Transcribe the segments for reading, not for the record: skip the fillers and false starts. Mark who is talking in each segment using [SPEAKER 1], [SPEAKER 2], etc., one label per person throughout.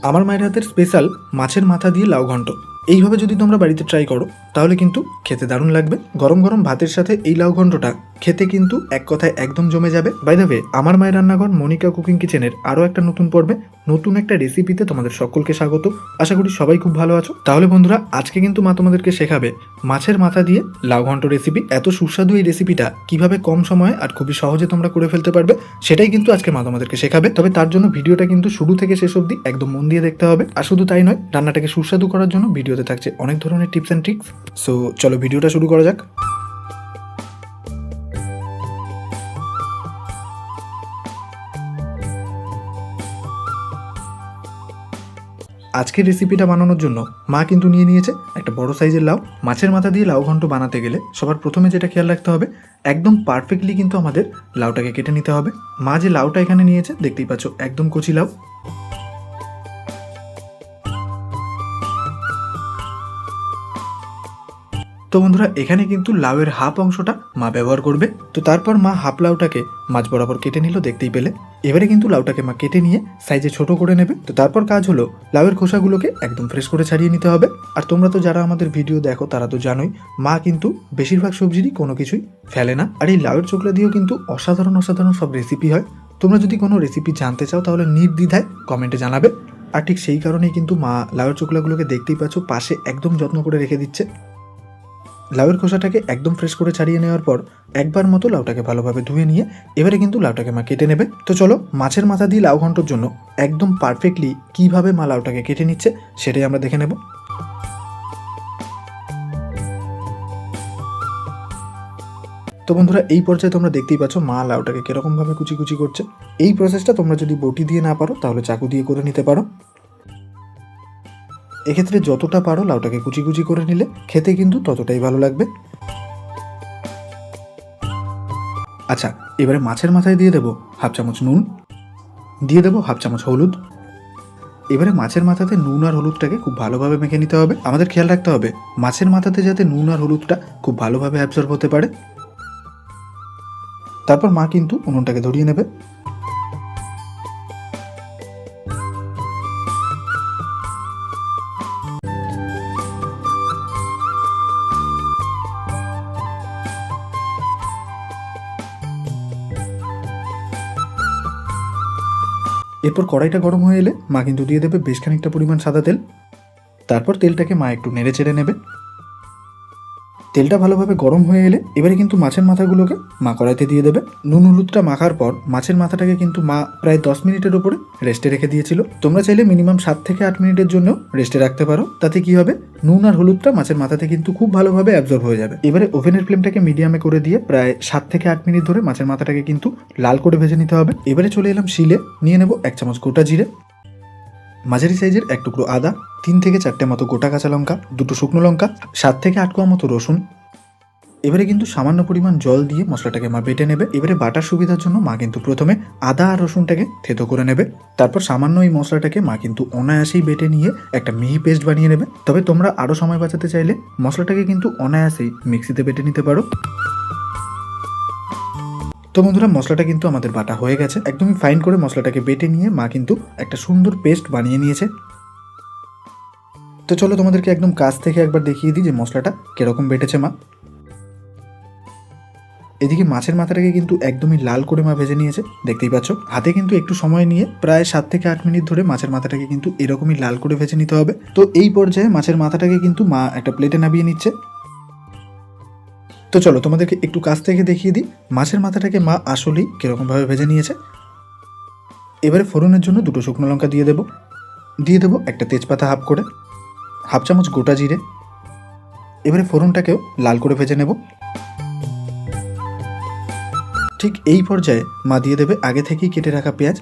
[SPEAKER 1] আমার মায়ের হাতের স্পেশাল মাছের মাথা দিয়ে লাউ ঘন্ট। এইভাবে যদি তোমরা বাড়িতে ট্রাই করো তাহলে কিন্তু খেতে দারুণ লাগবে। গরম গরম ভাতের সাথে এই লাউ ঘন্টটা খেতে কিন্তু এক কথায় একদম জমে যাবে। বাই দ্য ওয়ে, আমার মায়ের রান্নাঘর মনিকা কুকিং কিচেনের আরও একটা নতুন পর্বে নতুন একটা রেসিপিতে তোমাদের সকলকে স্বাগত। আশা করি সবাই খুব ভালো আছো। তাহলে বন্ধুরা, আজকে কিন্তু মা তোমাদেরকে শেখাবে মাছের মাথা দিয়ে লাউ ঘন্ট রেসিপি। এত সুস্বাদু এই রেসিপিটা কিভাবে কম সময়ে আর খুবই সহজে তোমরা করে ফেলতে পারবে, সেটাই কিন্তু আজকে মা তোমাদেরকে শেখাবে। তবে তার জন্য ভিডিওটা কিন্তু শুরু থেকে শেষ অবধি একদম মন দিয়ে দেখতে হবে। আর শুধু তাই নয়, রান্নাটাকে সুস্বাদু করার জন্য ভিডিওতে থাকছে অনেক ধরনের টিপস অ্যান্ড ট্রিক্স। সো চলো ভিডিওটা শুরু করা যাক। আজকের রেসিপিটা বানানোর জন্য মা কিন্তু নিয়ে নিয়েছে একটা বড় সাইজের লাউ। মাছের মাথা দিয়ে লাউ ঘন্ট বানাতে গেলে সবার প্রথমে যেটা খেয়াল রাখতে হবে, একদম পারফেক্টলি কিন্তু আমাদের লাউটাকে কেটে নিতে হবে। মা যে লাউটা এখানে নিয়েছে দেখতেই পাচ্ছ, একদম কচি লাউ। তো বন্ধুরা, এখানে কিন্তু লাউয়ের হাফ অংশটা মা ব্যবহার করবে। তো তারপর মা হাফ লাউটাকে মাছ বরাবর কেটে নিল, দেখতেই পেলে। এবারে কিন্তু লাউটাকে মা কেটে নিয়ে সাইজে ছোট করে নেবে। তো তারপর কাজ হলো লাউয়ের খোসাগুলোকে একদম ফ্রেশ করে ছাড়িয়ে নিতে হবে। আর তোমরা তো যারা আমাদের ভিডিও দেখো তারা তো জানোই, মা কিন্তু বেশিরভাগ সবজিরই কোনো কিছুই ফেলে না। আর এই লাউয়ের চোখলা দিয়েও কিন্তু অসাধারণ অসাধারণ সব রেসিপি হয়। তোমরা যদি কোনো রেসিপি জানতে চাও তাহলে নির্দ্বিধায় কমেন্টে জানাবে। আর ঠিক সেই কারণেই কিন্তু মা লাউয়ের চোখলাগুলোকে দেখতেই পাচ্ছ পাশে একদম যত্ন করে রেখে দিচ্ছে। লাউয়ের খোসাটাকে একদম ফ্রেশ করে ছাড়িয়ে নেওয়ার পর একবার মতো লাউটাকে ভালোভাবে ধুয়ে নিয়ে এবারে কিন্তু লাউটাকে মা কেটে নেবে। তো চলো, মাছের মাথা দিয়ে লাউ ঘন্টর জন্য একদম পারফেক্টলি কিভাবে মা লাউটাকে কেটে নিচ্ছে সেটাই আমরা দেখে নেব। তো বন্ধুরা, এই পর্যায়ে তোমরা দেখতেই পাচ্ছ মা লাউটাকে কিরকমভাবে কুচি কুচি করছে। এই প্রসেসটা তোমরা যদি বটি দিয়ে না পারো তাহলে চাকু দিয়ে করে নিতে পারো। এক্ষেত্রে যতটা পারো লাউটাকে কুচি কুচি করে নিলে খেতে কিন্তু ততটাই ভালো লাগবে। আচ্ছা, এবারে মাছের মাথায় দিয়ে দেবো হাফ চামচ নুন, দিয়ে দেবো হাফ চামচ হলুদ। এবারে মাছের মাথাতে নুন আর হলুদটাকে খুব ভালোভাবে মেখে নিতে হবে। আমাদের খেয়াল রাখতে হবে মাছের মাথাতে যাতে নুন আর হলুদটা খুব ভালোভাবে অ্যাবজর্ব হতে পারে। তারপর মা কিন্তু উনুনটাকে ধরিয়ে নেবে। এরপর কড়াইটা গরম হয়ে এলে মা কিন্তু দিয়ে দেবে বেশ খানিকটা পরিমাণ সাদা তেল। তারপর তেলটাকে মা একটু নেড়ে চেড়ে নেবে। তেলটা ভালোভাবে গরম হয়ে এলে এবারে কিন্তু মাছের মাথাগুলোকে মা কড়াইতে দিয়ে দেবে। নুন হলুদটা মাখার পর মাছের মাথাটাকে কিন্তু মা প্রায় 10 মিনিটের উপরে রেস্টে রেখে দিয়েছিল। তোমরা চাইলে মিনিমাম 7 থেকে 8 মিনিটের জন্য রেস্টে রাখতে পারো। তাতে কি হবে, নুন আর হলুদটা মাছের মাথাতে কিন্তু খুব ভালোভাবে অ্যাবজর্ব হয়ে যাবে। এবারে ওভেনের ফ্লেমটাকে মিডিয়ামে করে দিয়ে প্রায় 7 থেকে 8 মিনিট ধরে মাছের মাথাটাকে কিন্তু লাল করে ভেজে নিতে হবে। এবারে চলে এলাম শিলে, নিয়ে নেব 1 চামচ গোটা জিরে, মাঝারি সাইজের 1 টুকরো আদা, 3 থেকে 4টে মতো গোটা কাঁচা লঙ্কা, 2টো শুকনো লঙ্কা, 7 থেকে 8 কোয়া মতো রসুন। এবারে কিন্তু সামান্য পরিমাণ জল দিয়ে মশলাটাকে মা বেটে নেবে। এবারে বাটার সুবিধার জন্য মা কিন্তু প্রথমে আদা আর রসুনটাকে থেতো করে নেবে। তারপর সামান্য এই মশলাটাকে মা কিন্তু অনায়াসেই বেটে নিয়ে একটা মিহি পেস্ট বানিয়ে নেবে। তবে তোমরা আরও সময় বাঁচাতে চাইলে মশলাটাকে কিন্তু অনায়াসেই মিক্সিতে বেটে নিতে পারো। তো বন্ধুরা, মশলাটা কিন্তু আমাদের বাটা হয়ে গেছে। একদমই ফাইন করে মশলাটাকে বেটে নিয়ে মা কিন্তু একটা সুন্দর পেস্ট বানিয়ে নিয়েছে। তো চলো তোমাদেরকে একদম কাছ থেকে একবার দেখিয়ে দিই যে মশলাটা কিরকম বেটেছে মা। এদিকে মাছের মাথাটাকে কিন্তু একদমই লাল করে মা ভেজে নিয়েছে, দেখতেই পাচ্ছ। হাতে কিন্তু একটু সময় নিয়ে প্রায় 7 থেকে 8 মিনিট ধরে মাছের মাথাটাকে কিন্তু এরকমই লাল করে ভেজে নিতে হবে। তো এই পর্যায়ে মাছের মাথাটাকে কিন্তু মা একটা প্লেটে নামিয়ে নিচ্ছে। তো চলো তোমাদেরকে একটু কাছ থেকে দেখিয়ে দিই মাছের মাথাটাকে মা আসলেই কিরকমভাবে ভেজে নিয়েছে। এবারে ফোড়নের জন্য 2টো শুকনো লঙ্কা দিয়ে দেবো একটা তেজপাতা হাফ করে, হাফ চামচ গোটা জিরে। এবারে ফোড়নটাকেও লাল করে ভেজে নেব। ঠিক এই পর্যায়ে মা দিয়ে দেবে আগে থেকেই কেটে রাখা পেঁয়াজ।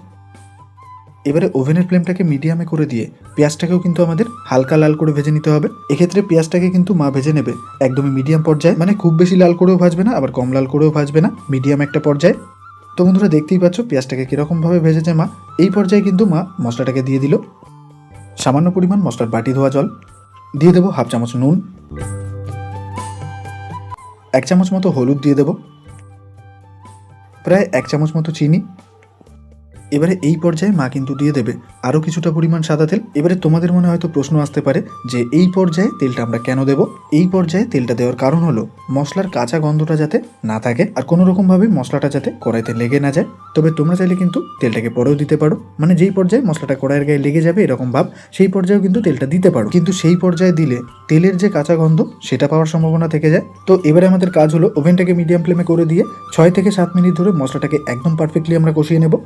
[SPEAKER 1] এবারে ওভেনের ফ্লেমটাকে মিডিয়ামে করে দিয়ে পেঁয়াজটাকেও কিন্তু আমাদের হালকা লাল করে ভেজে নিতে হবে। এক্ষেত্রে পেঁয়াজটাকে কিন্তু মা ভেজে নেবে একদমই মিডিয়াম পর্যায়ে, মানে খুব বেশি লাল করেও ভাজবে না, আবার কম লাল করেও ভাজবে না, মিডিয়াম একটা পর্যায়ে। তো বন্ধুরা, দেখতেই পাচ্ছ পেঁয়াজটাকে কীরকমভাবে ভেজেছে মা। এই পর্যায়ে কিন্তু মা মশলাটাকে দিয়ে দিল। সামান্য পরিমাণ মশলার বাটি ধোয়া জল, দিয়ে দেবো হাফ চামচ নুন, 1 চামচ মতো হলুদ দিয়ে দেবো, প্রায় 1 চামচ মতো চিনি, এবারে এই পর্যায়ে মা কিন্তু দিয়ে দেবে আরও কিছুটা পরিমাণ সাদা তেল। এবারে তোমাদের মনে হয়তো প্রশ্ন আসতে পারে যে এই পর্যায়ে তেলটা আমরা কেন দেব। এই পর্যায়ে তেলটা দেওয়ার কারণ হলো মশলার কাঁচা গন্ধটা যাতে না থাকে আর কোনো রকমভাবে মশলাটা যাতে কড়াইতে লেগে না যায়। তবে তোমরা চাইলে কিন্তু তেলটাকে পরেও দিতে পারো, মানে যেই পর্যায়ে মশলাটা কড়াইয়ের গায়ে লেগে যাবে এরকম ভাব, সেই পর্যায়েও কিন্তু তেলটা দিতে পারো। কিন্তু সেই পর্যায়ে দিলে তেলের যে কাঁচা গন্ধ সেটা পাওয়ার সম্ভাবনা থেকে যায়। তো এবারে আমাদের কাজ হলো ওভেনটাকে মিডিয়াম ফ্লেমে করে দিয়ে 6 থেকে 7 মিনিট ধরে মশলাটাকে একদম পারফেক্টলি আমরা কষিয়ে নেব।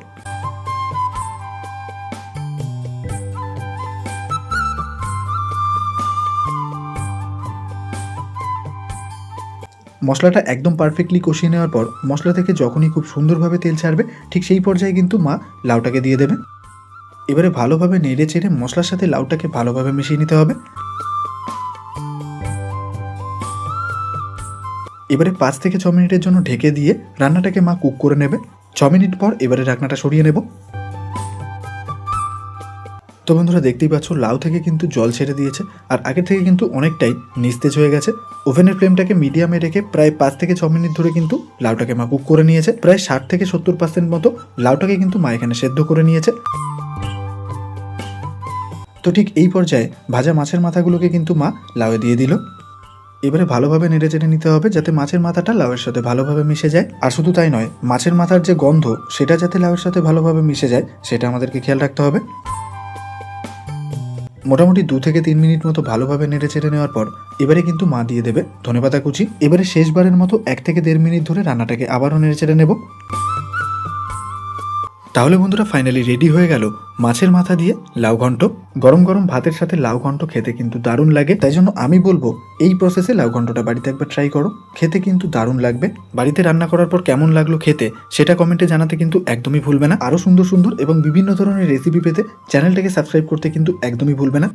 [SPEAKER 1] মশলাটা একদম পারফেক্টলি কষিয়ে নেওয়ার পর মশলা থেকে যখনই খুব সুন্দরভাবে তেল ছাড়বে ঠিক সেই পর্যায়ে কিন্তু মা লাউটাকে দিয়ে দেবে। এবারে ভালোভাবে নেড়ে চেড়ে মশলার সাথে লাউটাকে ভালোভাবে মিশিয়ে নিতে হবে। এবারে 5 থেকে 6 মিনিটের জন্য ঢেকে দিয়ে রান্নাটাকে মা কুক করে নেবে। 6 মিনিট পর এবারে ঢাকনাটা সরিয়ে নেব। তো বন্ধুরা দেখতেই পাচ্ছ লাউ থেকে কিন্তু জল ছেড়ে দিয়েছে আর আগে থেকে কিন্তু অনেকটাই নিস্তেজ হয়ে গেছে। ওভেনের ফ্লেমটাকে মিডিয়ামে রেখে প্রায় 5 থেকে 6 মিনিট ধরে কিন্তু লাউটাকে মা কুক করে নিয়েছে। প্রায় 60 থেকে 70% মতো লাউটাকে কিন্তু মা এখানে সেদ্ধ করে নিয়েছে। তো ঠিক এই পর্যায়ে ভাজা মাছের মাথাগুলোকে কিন্তু মা লাউয়ে দিয়ে দিল। এবারে ভালোভাবে নেড়ে চেড়ে নিতে হবে যাতে মাছের মাথাটা লাউয়ের সাথে ভালোভাবে মিশে যায়। আর শুধু তাই নয়, মাছের মাথার যে গন্ধ সেটা যাতে লাউয়ের সাথে ভালোভাবে মিশে যায় সেটা আমাদেরকে খেয়াল রাখতে হবে। মোটামুটি 2 থেকে 3 মিনিট মতো ভালোভাবে নেড়ে চেড়ে নেওয়ার পর এবারে কিন্তু মা দিয়ে দেবে ধনেপাতা কুচি। এবারে শেষবারের মতো 1 থেকে 1.5 মিনিট ধরে রান্নাটাকে আবারও নেড়ে চেড়ে নেব। তাহলে বন্ধুরা ফাইনালি রেডি হয়ে গেল মাছের মাথা দিয়ে লাউ ঘন্ট। গরম গরম ভাতের সাথে লাউ ঘন্ট খেতে কিন্তু দারুণ লাগে। তাই জন্য আমি বলবো এই প্রসেসে লাউ ঘন্টটা বাড়িতে একবার ট্রাই করো, খেতে কিন্তু দারুণ লাগবে। বাড়িতে রান্না করার পর কেমন লাগলো খেতে সেটা কমেন্টে জানাতে কিন্তু একদমই ভুলবে না। আরও সুন্দর সুন্দর এবং বিভিন্ন ধরনের রেসিপি পেতে চ্যানেলটাকে সাবস্ক্রাইব করতে কিন্তু একদমই ভুলবে না।